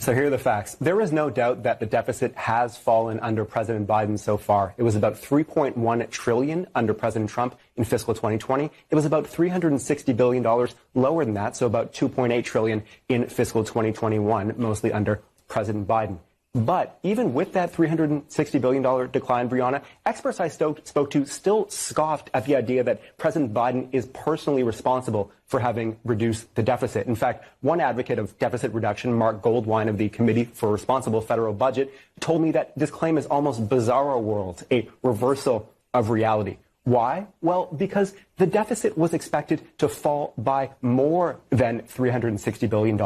So here are the facts. There is no doubt that the deficit has fallen under President Biden so far. It was about $3.1 trillion under President Trump in fiscal 2020. It was about $360 billion lower than that, so about $2.8 trillion in fiscal 2021, mostly under President Biden. But even with that $360 billion decline, Brianna, experts I spoke to still scoffed at the idea that President Biden is personally responsible for having reduced the deficit. In fact, one advocate of deficit reduction, Mark Goldwine of the Committee for Responsible Federal Budget, told me that this claim is almost bizarro world, a reversal of reality. Why? Well, because the deficit was expected to fall by more than $360 billion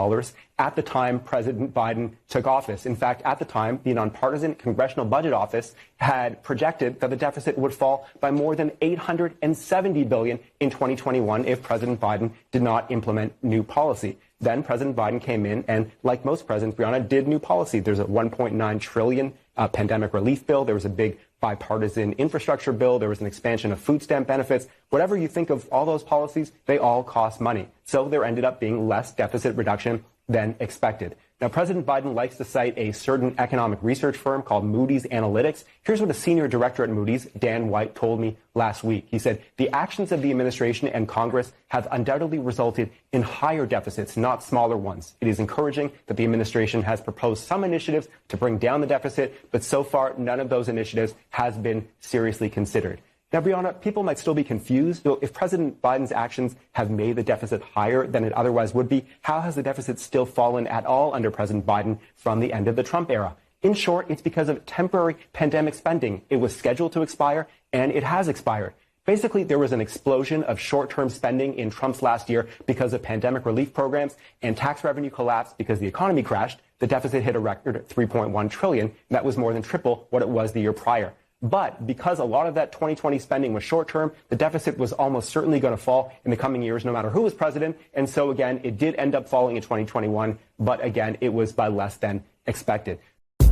at the time President Biden took office. In fact, at the time, the nonpartisan Congressional Budget Office had projected that the deficit would fall by more than $870 billion in 2021 if President Biden did not implement new policy. Then President Biden came in and, like most presidents, Brianna, did new policy. There's a $1.9 trillion pandemic relief bill. There was a big bipartisan infrastructure bill. There was an expansion of food stamp benefits. Whatever you think of all those policies, they all cost money. So there ended up being less deficit reduction than expected. Now, President Biden likes to cite a certain economic research firm called Moody's Analytics. Here's what a senior director at Moody's, Dan White, told me last week. He said, the actions of the administration and Congress have undoubtedly resulted in higher deficits, not smaller ones. It is encouraging that the administration has proposed some initiatives to bring down the deficit, but so far, none of those initiatives has been seriously considered. Now, Brianna, people might still be confused. If President Biden's actions have made the deficit higher than it otherwise would be, how has the deficit still fallen at all under President Biden from the end of the Trump era? In short, it's because of temporary pandemic spending. It was scheduled to expire, and it has expired. Basically, there was an explosion of short-term spending in Trump's last year because of pandemic relief programs, and tax revenue collapsed because the economy crashed. The deficit hit a record $3.1 trillion. That was more than triple what it was the year prior. But because a lot of that 2020 spending was short-term, the deficit was almost certainly going to fall in the coming years, no matter who was president. And so, again, it did end up falling in 2021. But, again, it was by less than expected. If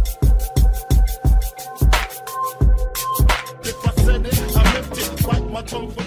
I said it, I meant it. Bite my tongue for